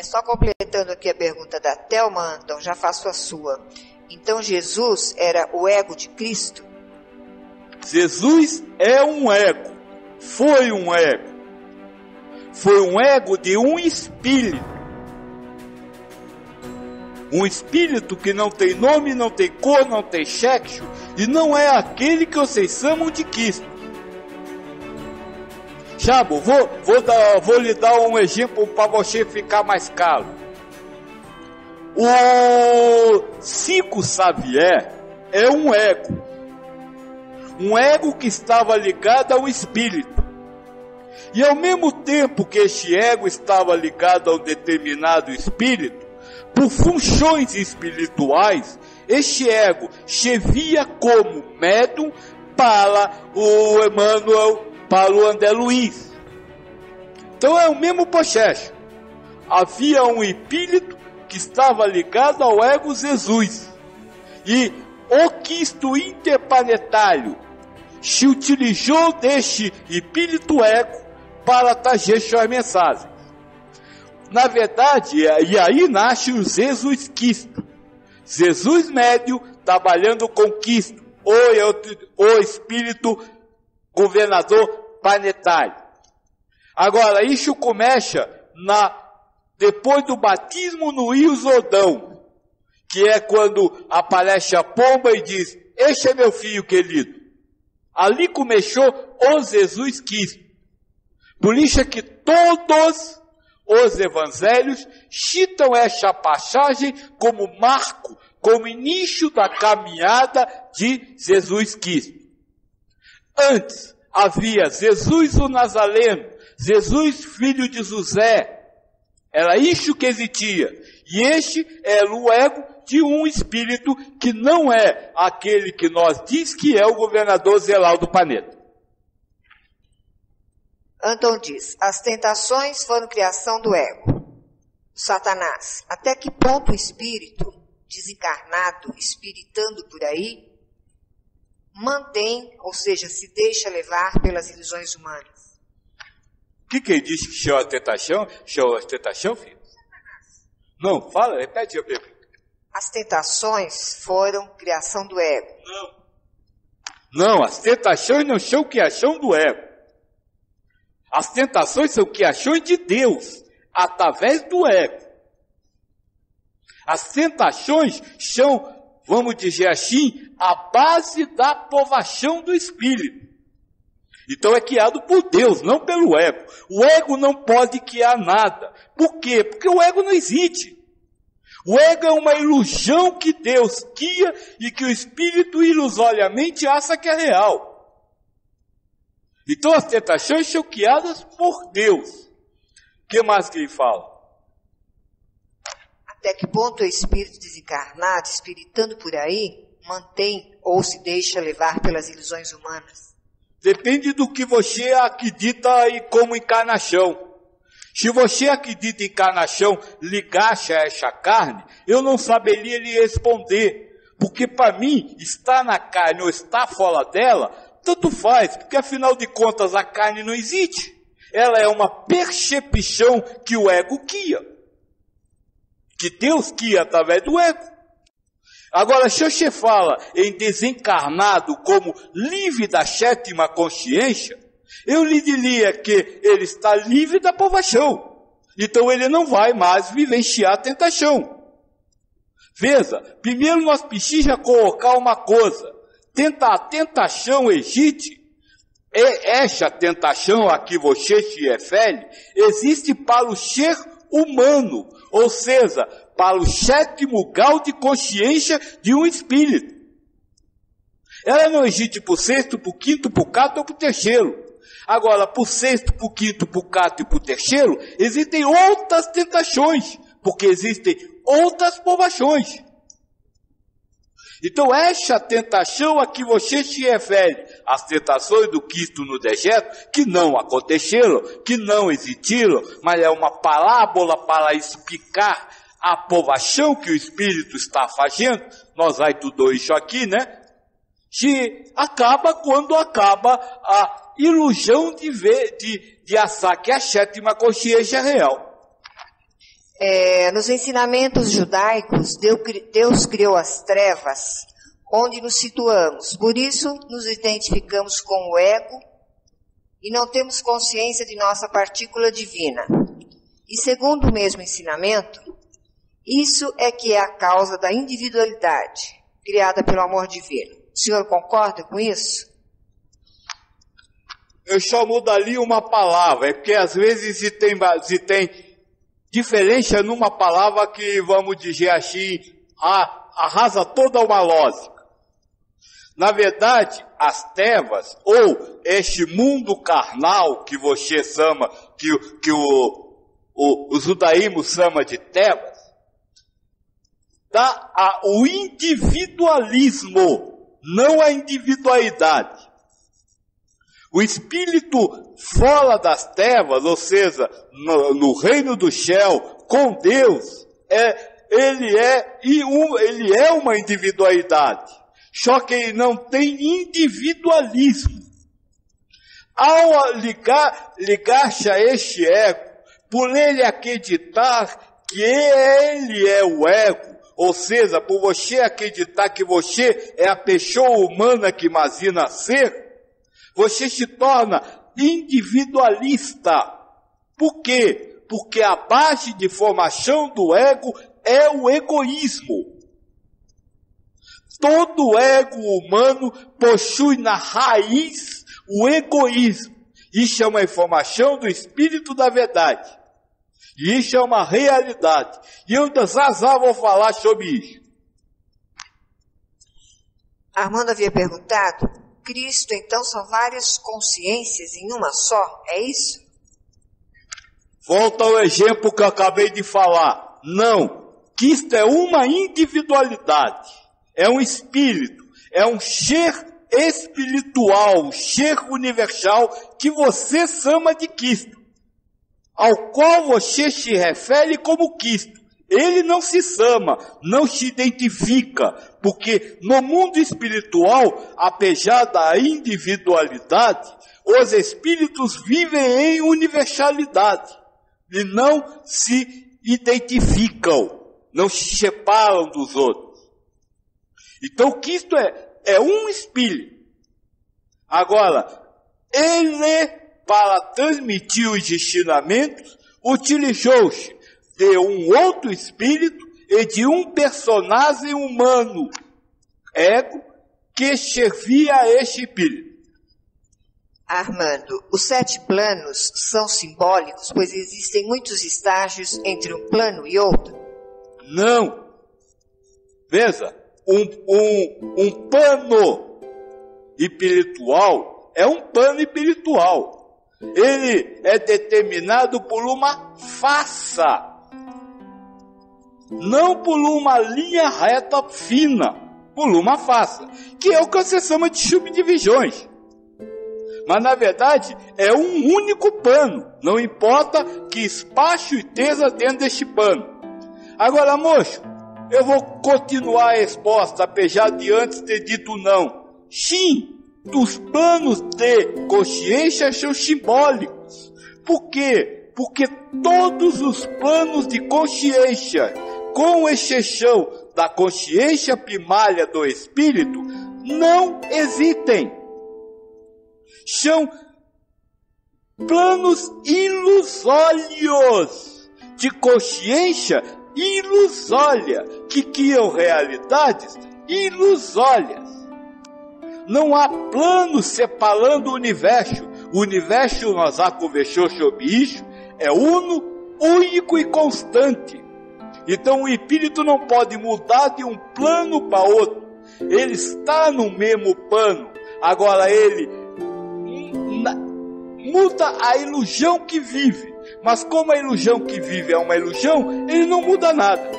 Só completando aqui a pergunta da Thelma, então já faço a sua. Então Jesus era o ego de Cristo? Jesus é um ego, foi um ego. Foi um ego de um espírito. Um espírito que não tem nome, não tem cor, não tem sexo, e não é aquele que vocês chamam de Cristo. Chabo, vou lhe dar um exemplo para você ficar mais claro. O Chico Xavier é um ego. Um ego que estava ligado ao espírito. E ao mesmo tempo que este ego estava ligado a um determinado espírito, por funções espirituais, este ego servia como médium para o Emmanuel, para o André Luiz. Então é o mesmo processo. Havia um espírito que estava ligado ao ego Jesus. E o Cristo interplanetário se utilizou deste espírito ego para trazer suas mensagens. Na verdade, e aí nasce o Jesus Cristo. Jesus médio trabalhando com Cristo, o espírito governador planetário. Agora, isso começa depois do batismo no Rio Jordão, que é quando aparece a pomba e diz: este é meu filho querido. Ali começou o Jesus Cristo. Por isso é que todos os evangelhos citam esta passagem como marco, como início da caminhada de Jesus Cristo. Antes havia Jesus o Nazareno, Jesus filho de José. Era isso que existia. E este era o ego de um espírito que não é aquele que nós diz que é o governador geral do planeta. Anton diz: as tentações foram criação do ego. Satanás: até que ponto o espírito desencarnado, espiritando por aí, mantém, ou seja, se deixa levar pelas ilusões humanas? O que ele disse que chama tentação? Chama tentação, filho? Não, fala, repete a pergunta. As tentações foram criação do ego. Não, as tentações não são criação do ego. As tentações são criações de Deus, através do ego. As tentações são, vamos dizer assim, a base da aprovação do espírito. Então é criado por Deus, não pelo ego. O ego não pode criar nada. Por quê? Porque o ego não existe. O ego é uma ilusão que Deus cria e que o espírito ilusoriamente acha que é real. Então as tentações são criadas por Deus. O que mais que ele fala? Até que ponto o espírito desencarnado, espiritando por aí, mantém ou se deixa levar pelas ilusões humanas? Depende do que você acredita e como encarnação. Se você acredita em encarnação ligasse a essa carne, eu não saberia lhe responder. Porque para mim, estar na carne ou estar fora dela, tanto faz. Porque afinal de contas a carne não existe. Ela é uma percepção que o ego cria. Que Deus cria através do ego. Agora, se você fala em desencarnado como livre da sétima consciência, eu lhe diria que ele está livre da provação. Então ele não vai mais vivenciar a tentação. Veja, primeiro nós precisamos colocar uma coisa. A tentação existe. Essa tentação a que você se refere, existe para o ser humano. Ou seja, para o sétimo grau de consciência de um espírito. Ela não existe para o sexto, para o quinto, para o quarto ou para o terceiro. Agora, para o sexto, para o quinto, para o quarto e para o terceiro, existem outras tentações, porque existem outras provações. Então, essa tentação a que você se refere, as tentações do Cristo no deserto, que não aconteceram, que não existiram, mas é uma parábola para explicar a provação que o Espírito está fazendo, nós vai tudo isso aqui, né? Se acaba quando acaba a ilusão de achar que a sétima consciência é real. Olha, nos ensinamentos judaicos, Deus criou as trevas, onde nos situamos. Por isso, nos identificamos com o ego e não temos consciência de nossa partícula divina. E segundo o mesmo ensinamento, isso é que é a causa da individualidade, criada pelo amor divino. O senhor concorda com isso? Eu só mudaria uma palavra, é porque às vezes se tem diferença numa palavra que, vamos dizer assim, arrasa toda uma lógica. Na verdade, as trevas, ou este mundo carnal que você chama, que o judaísmo chama de trevas, dá o individualismo, não a individualidade. O espírito fora das trevas, ou seja, no reino do céu, com Deus, ele é uma individualidade. Só que ele não tem individualismo. Ao ligar-se a este ego, por ele acreditar que ele é o ego, ou seja, por você acreditar que você é a pessoa humana que imagina ser, você se torna individualista. Por quê? Porque a base de formação do ego é o egoísmo. Todo ego humano possui na raiz o egoísmo. Isso é uma informação do Espírito da Verdade. E isso é uma realidade. E eu já vou falar sobre isso. Armando havia perguntado, Cristo então são várias consciências em uma só, é isso? Volta ao exemplo que eu acabei de falar. Não, Cristo é uma individualidade. É um espírito, é um ser espiritual, um ser universal que você chama de Cristo, ao qual você se refere como Cristo. Ele não se chama, não se identifica, porque no mundo espiritual, apesar da individualidade, os espíritos vivem em universalidade e não se identificam, não se separam dos outros. Então, Cristo é um espírito. Agora, ele, para transmitir os ensinamentos, utilizou-se de um outro espírito e de um personagem humano, ego, que servia a esse espírito. Armando, os 7 planos são simbólicos, pois existem muitos estágios entre um plano e outro? Não. Veja. Um plano espiritual é um plano espiritual. Ele é determinado por uma faça, não por uma linha reta fina, por uma faça, que é o que você chama de subdivisões. Mas na verdade é um único plano, não importa que espaço esteja dentro deste plano. Agora, moço, eu vou continuar a resposta, apesar de antes ter dito não. Sim, os planos de consciência são simbólicos. Por quê? Porque todos os planos de consciência, com exceção da consciência primária do espírito, não existem. São planos ilusórios de consciência ilusória, que criam realidades ilusórias. Não há plano separando o universo. O universo, nós já conversamos sobre isso, é uno, único e constante. Então o espírito não pode mudar de um plano para outro. Ele está no mesmo plano. Agora ele muda a ilusão que vive. Mas como a ilusão que vive é uma ilusão, ele não muda nada.